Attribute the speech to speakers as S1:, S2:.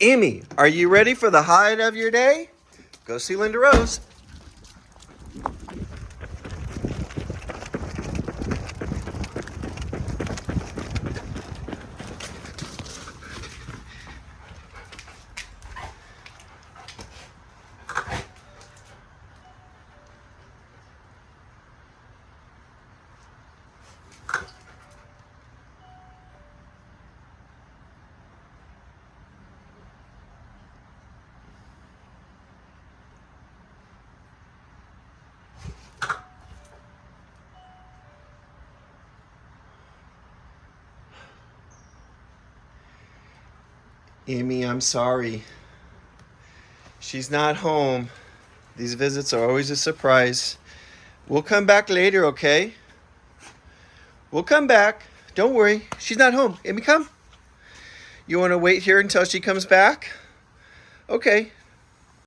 S1: Amy, are you ready for the highlight of your day? Go see Linda Rose. Amy, I'm sorry. She's not home. These visits are always a surprise. We'll come back later, okay? We'll come back. Don't worry. She's not home. Amy, come. You want to wait here until she comes back? Okay.